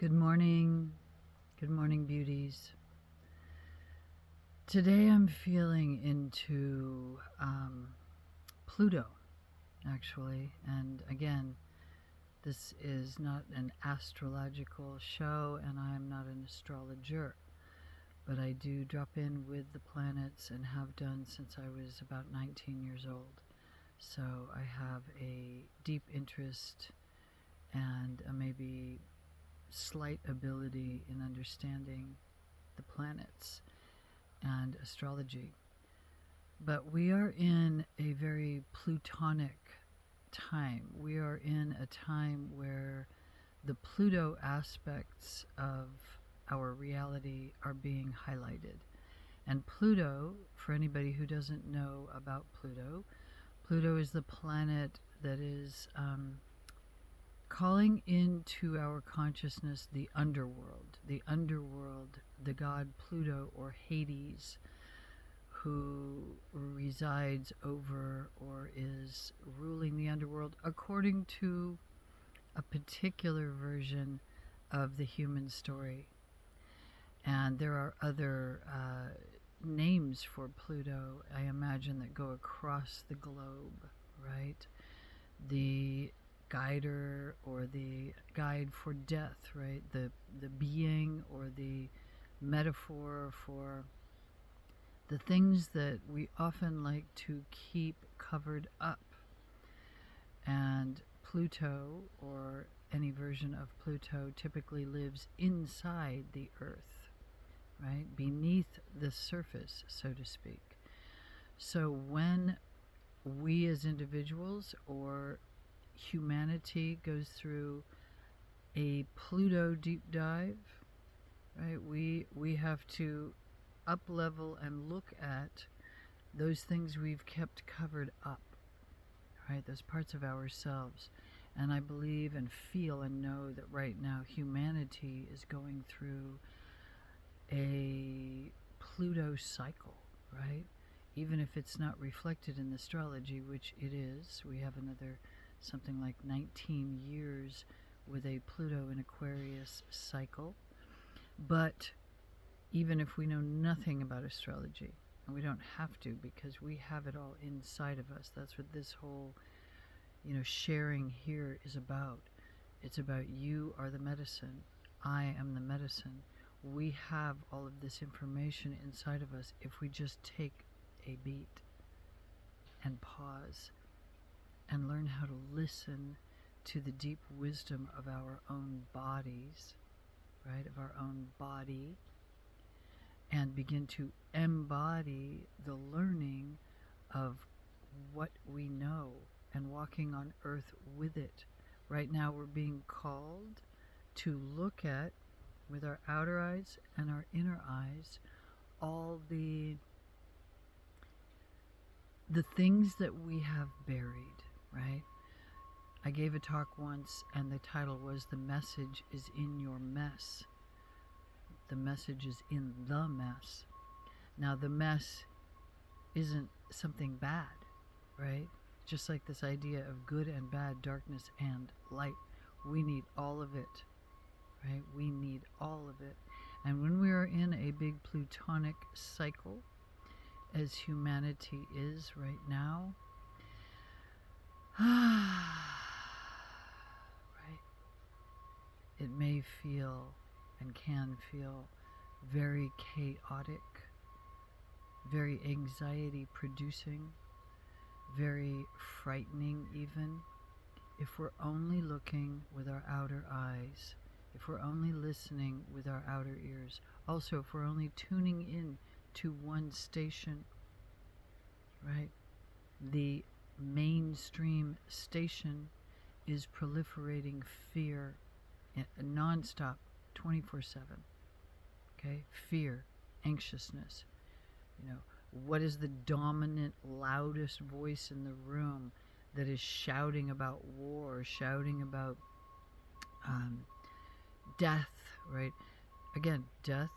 Good morning. Good morning, beauties. Today I'm feeling into Pluto, actually. And again, this is not an astrological show, and I'm not an astrologer. But I do drop in with the planets and have done since I was about 19 years old. So I have a deep interest and a maybe slight ability in understanding the planets and astrology. But we are in a very Plutonic time. We are in a time where the Pluto aspects of our reality are being highlighted. And Pluto, for anybody who doesn't know about Pluto, Pluto is the planet that is calling into our consciousness the underworld, the god Pluto, or Hades, who resides over or is ruling the underworld according to a particular version of the human story. And there are other names for Pluto, I imagine, that go across the globe, right? The guider, or the guide for death, right? The being or the metaphor for the things that we often like to keep covered up. And Pluto, or any version of Pluto, typically lives inside the Earth, right? Beneath the surface, so to speak. So when we as individuals or humanity goes through a Pluto deep dive, right, we have to up level and look at those things we've kept covered up, right, those parts of ourselves. And I believe and feel and know that right now humanity is going through a Pluto cycle, right? Even if it's not reflected in the astrology, which it is. We have another something like 19 years with a Pluto in Aquarius cycle. But even if we know nothing about astrology, and we don't have to, because we have it all inside of us. That's what this whole, sharing here is about. It's about you are the medicine. I am the medicine. We have all of this information inside of us if we just take a beat and pause and learn how to listen to the deep wisdom of our own bodies, right, of our own body, and begin to embody the learning of what we know and walking on earth with it. Right now we're being called to look at, with our outer eyes and our inner eyes, all the things that we have buried, right? I gave a talk once, and the title was "The Message is in Your Mess." The message is in the mess. Now, the mess isn't something bad, right? Just like this idea of good and bad, darkness and light. We need all of it, right? We need all of it. And when we are in a big Plutonic cycle, as humanity is right now, right, it may feel and can feel very chaotic, very anxiety producing, very frightening even, if we're only looking with our outer eyes, if we're only listening with our outer ears. Also, if we're only tuning in to one station, right? The mainstream station is proliferating fear nonstop, 24/7. Okay? Fear, anxiousness. What is the dominant, loudest voice in the room that is shouting about war, shouting about death, right? Again, death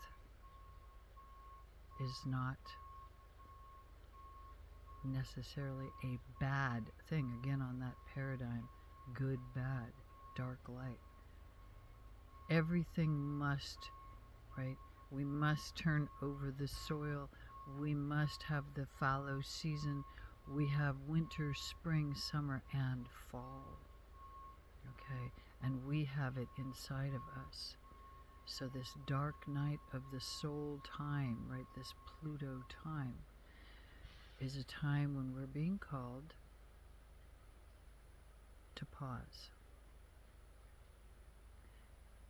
is not necessarily a bad thing. Again, on that paradigm, good, bad, dark, light. Everything must, right? We must turn over the soil. We must have the fallow season. We have winter, spring, summer, and fall. Okay? And we have it inside of us. So this dark night of the soul time, right? This Pluto time is a time when we're being called to pause,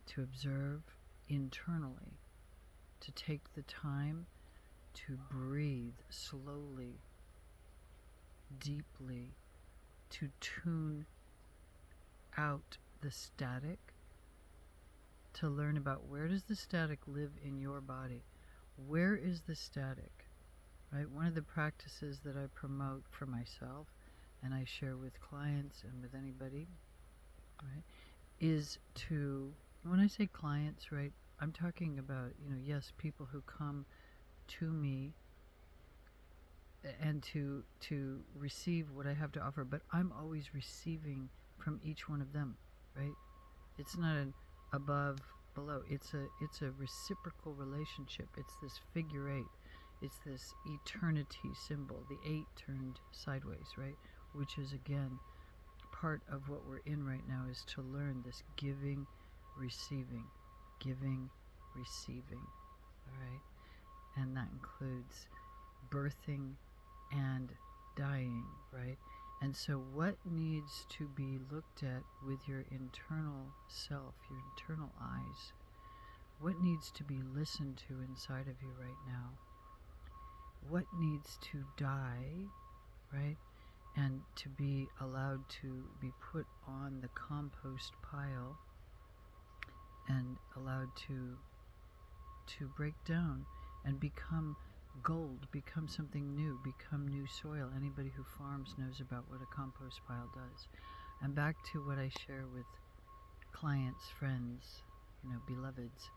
to observe internally, to take the time to breathe slowly, deeply, to tune out the static, to learn about where does the static live in your body? Where is the static? Right? One of the practices that I promote for myself and I share with clients and with anybody, right, is to, when I say clients, right, I'm talking about, yes, people who come to me and to receive what I have to offer, but I'm always receiving from each one of them, right? It's not an above, below. It's a reciprocal relationship. It's this figure eight. It's this eternity symbol, the 8 turned sideways, right? Which is, again, part of what we're in right now, is to learn this giving, receiving, all right? And that includes birthing and dying, right? And so what needs to be looked at with your internal self, your internal eyes? What needs to be listened to inside of you right now? What needs to die, right? And to be allowed to be put on the compost pile and allowed to break down and become gold, become something new, become new soil. Anybody who farms knows about what a compost pile does. And back to what I share with clients, friends, beloveds,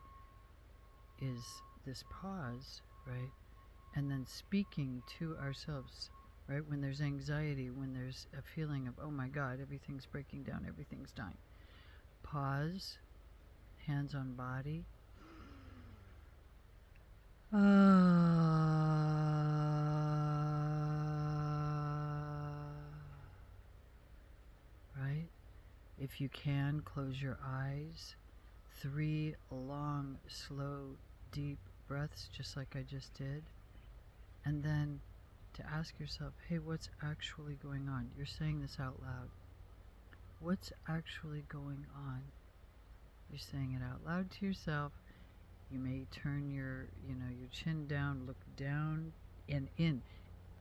is this pause, right? And then speaking to ourselves, right? When there's anxiety, when there's a feeling of, oh my God, everything's breaking down, everything's dying. Pause, hands on body. Right? If you can, close your eyes. 3 long, slow, deep breaths, just like I just did. And then to ask yourself, hey, what's actually going on? You're saying this out loud. What's actually going on? You're saying it out loud to yourself. You may turn your chin down, look down and in.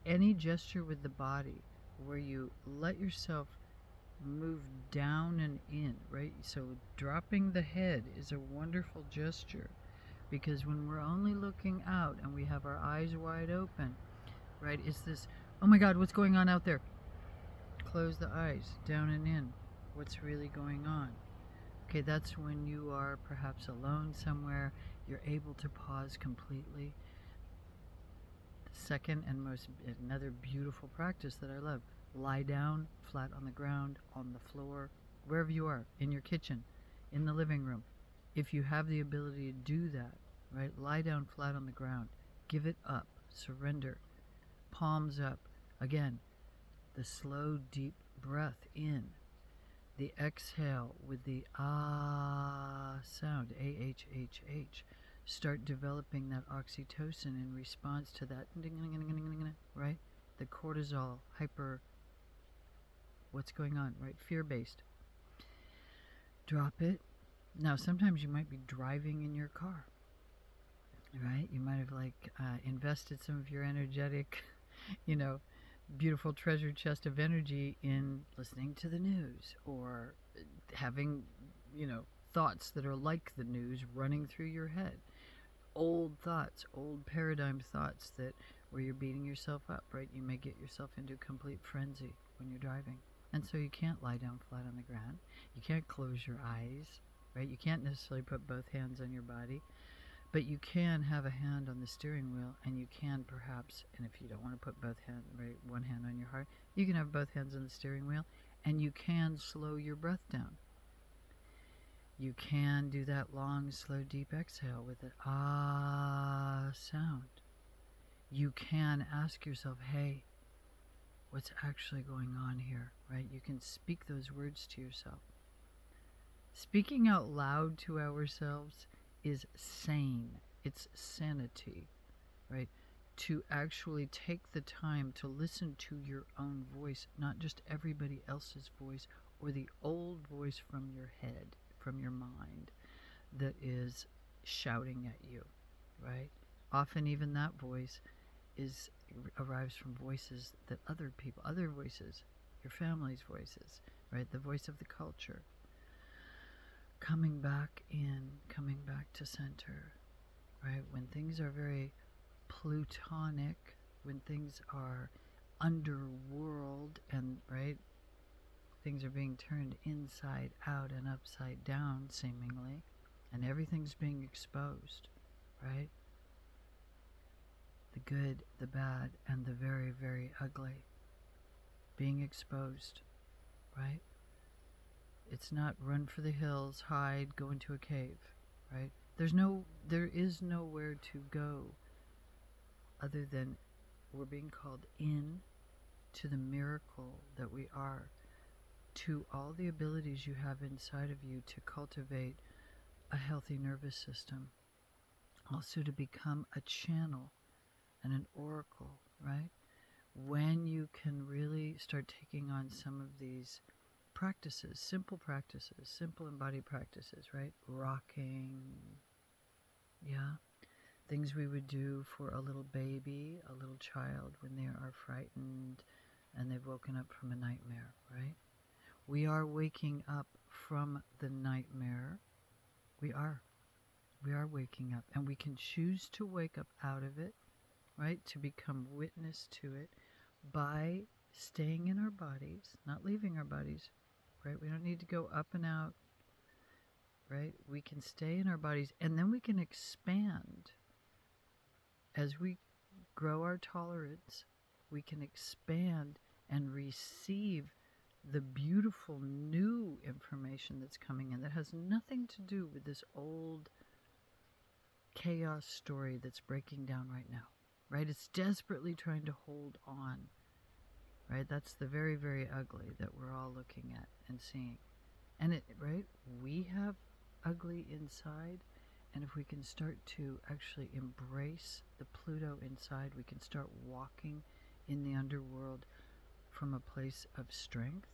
Any gesture with the body where you let yourself move down and in, right? So dropping the head is a wonderful gesture, because when we're only looking out and we have our eyes wide open, right, it's this, oh my God, what's going on out there? Close the eyes, down and in. What's really going on? Okay, that's when you are perhaps alone somewhere. You're able to pause completely. The second and another beautiful practice that I love, lie down flat on the ground, on the floor, wherever you are, in your kitchen, in the living room. If you have the ability to do that, right, lie down flat on the ground. Give it up. Surrender. Palms up. Again, the slow, deep breath in. The exhale with the ah sound, A-H-H-H. Start developing that oxytocin in response to that, right? The cortisol, what's going on, right? Fear-based. Drop it. Now, sometimes you might be driving in your car, right? You might have invested some of your energetic, beautiful treasure chest of energy in listening to the news, or having, thoughts that are like the news running through your head. Old thoughts, old paradigm thoughts where you're beating yourself up, right? You may get yourself into complete frenzy when you're driving. And so you can't lie down flat on the ground. You can't close your eyes, right? You can't necessarily put both hands on your body. But you can have a hand on the steering wheel, and you can perhaps, and if you don't want to put both hands, right, one hand on your heart, you can have both hands on the steering wheel, and you can slow your breath down. You can do that long, slow, deep exhale with an ah sound. You can ask yourself, hey, what's actually going on here, right? You can speak those words to yourself. Speaking out loud to ourselves is sane. It's sanity, right? To actually take the time to listen to your own voice, not just everybody else's voice or the old voice from your head, from your mind, that is shouting at you, right? Often even that voice arrives from voices that other voices, your family's voices, right? The voice of the culture. Coming back in, coming back to center, right? When things are very plutonic, when things are underworld and, right, things are being turned inside out and upside down, seemingly, and everything's being exposed, right? The good, the bad, and the very, very ugly being exposed, right? It's not run for the hills, hide, go into a cave, right? There is nowhere to go other than we're being called in to the miracle that we are, to all the abilities you have inside of you to cultivate a healthy nervous system, also to become a channel and an oracle, right? When you can really start taking on some of these practices, simple embodied practices, right? Rocking, yeah. Things we would do for a little baby, a little child when they are frightened and they've woken up from a nightmare, right? We are waking up from the nightmare. We are waking up, and we can choose to wake up out of it, right? To become witness to it by staying in our bodies, not leaving our bodies, right? We don't need to go up and out, right? We can stay in our bodies, and then we can expand. As we grow our tolerance, we can expand and receive the beautiful new information that's coming in that has nothing to do with this old chaos story that's breaking down right now, right? It's desperately trying to hold on, right? That's the very, very ugly that we're all looking at and seeing. And it, right? We have ugly inside, and if we can start to actually embrace the Pluto inside, we can start walking in the underworld from a place of strength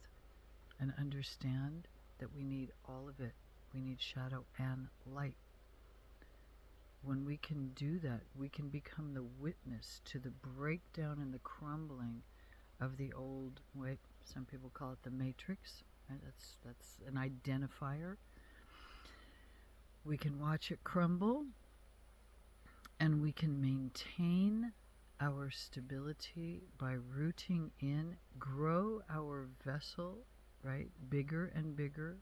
and understand that we need all of it. We need shadow and light. When we can do that, we can become the witness to the breakdown and the crumbling of the old, wait, some people call it the matrix, right? That's an identifier. We can watch it crumble, and we can maintain our stability by rooting in, grow our vessel, right, bigger and bigger.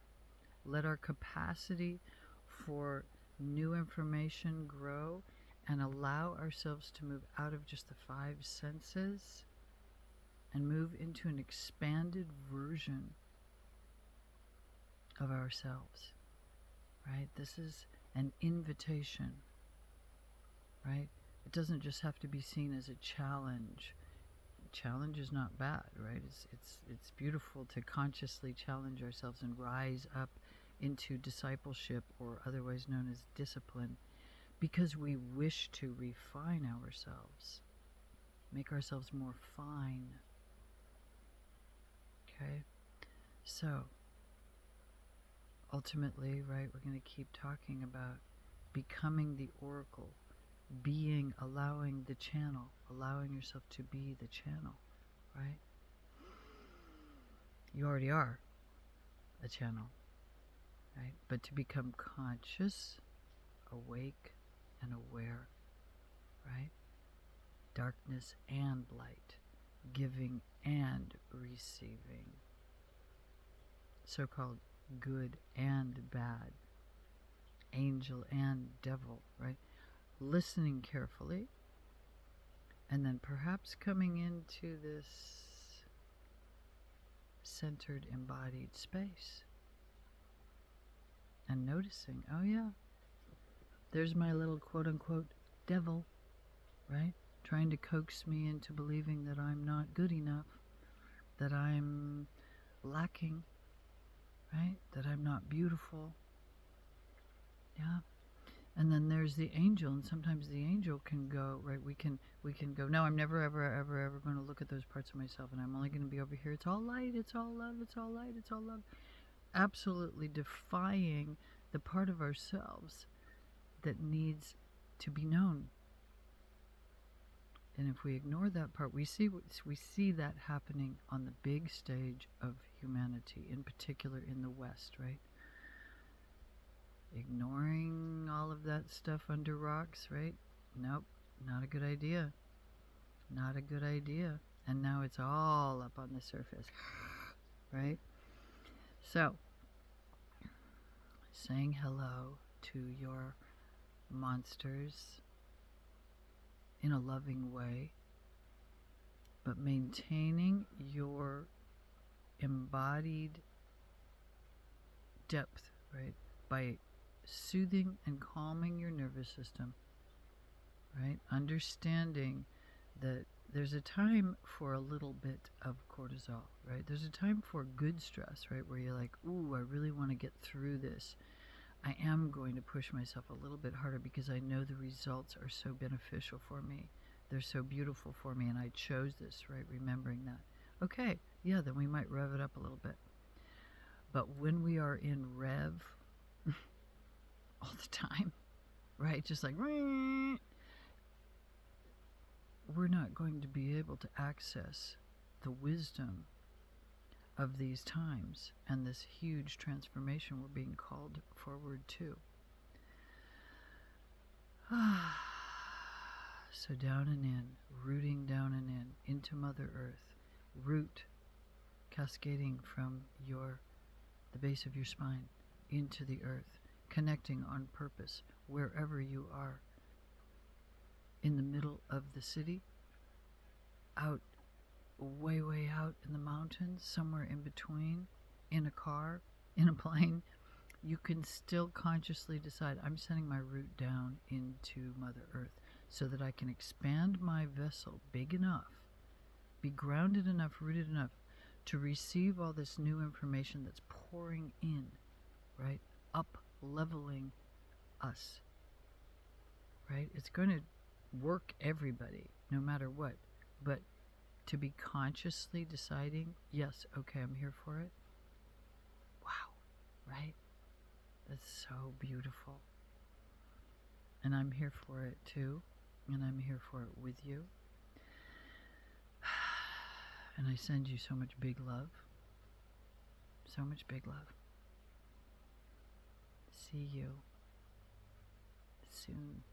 Let our capacity for new information grow, and allow ourselves to move out of just the five senses and move into an expanded version of ourselves, right? This is an invitation, right? It doesn't just have to be seen as a challenge. Challenge is not bad, right? It's beautiful to consciously challenge ourselves and rise up into discipleship, or otherwise known as discipline, because we wish to refine ourselves, make ourselves more fine. Okay? So, ultimately, right, we're going to keep talking about becoming the oracle, being, allowing the channel, allowing yourself to be the channel, right? You already are a channel, right? But to become conscious, awake, and aware, right? Darkness and light, giving and receiving, so-called good and bad, angel and devil, right? Listening carefully, and then perhaps coming into this centered, embodied space, and noticing, oh yeah, there's my little quote-unquote devil, right? Trying to coax me into believing that I'm not good enough, that I'm lacking, right? That I'm not beautiful. Yeah. And then there's the angel, and sometimes the angel can go, right? We can go, no, I'm never, ever going to look at those parts of myself, and I'm only going to be over here. It's all light, it's all love, it's all light, it's all love. Absolutely defying the part of ourselves that needs to be known. And if we ignore that part, we see that happening on the big stage of humanity, in particular in the West, right? Ignoring all of that stuff under rocks, right? Nope, not a good idea. Not a good idea. And now it's all up on the surface, right? So, saying hello to your monsters in a loving way, but maintaining your embodied depth, right? By soothing and calming your nervous system, right? Understanding that there's a time for a little bit of cortisol, right? There's a time for good stress, right? Where you're like, ooh, I really want to get through this. I am going to push myself a little bit harder because I know the results are so beneficial for me. They're so beautiful for me, and I chose this, right? Remembering that. Okay, yeah, then we might rev it up a little bit. But when we are in rev all the time, right? Just like, we're not going to be able to access the wisdom of these times and this huge transformation we're being called forward to. So down and in, rooting down and in, into Mother Earth, root cascading from the base of your spine into the earth, connecting on purpose wherever you are, in the middle of the city, out, way out in the mountains, somewhere in between, in a car, in a plane. You can still consciously decide, I'm sending my root down into Mother Earth so that I can expand my vessel big enough, be grounded enough, rooted enough to receive all this new information that's pouring in, right? Up leveling us, right? It's going to work everybody, no matter what. But to be consciously deciding, yes, okay, I'm here for it. Wow, right? That's so beautiful. And I'm here for it too. And I'm here for it with you. And I send you so much big love. So much big love. See you soon.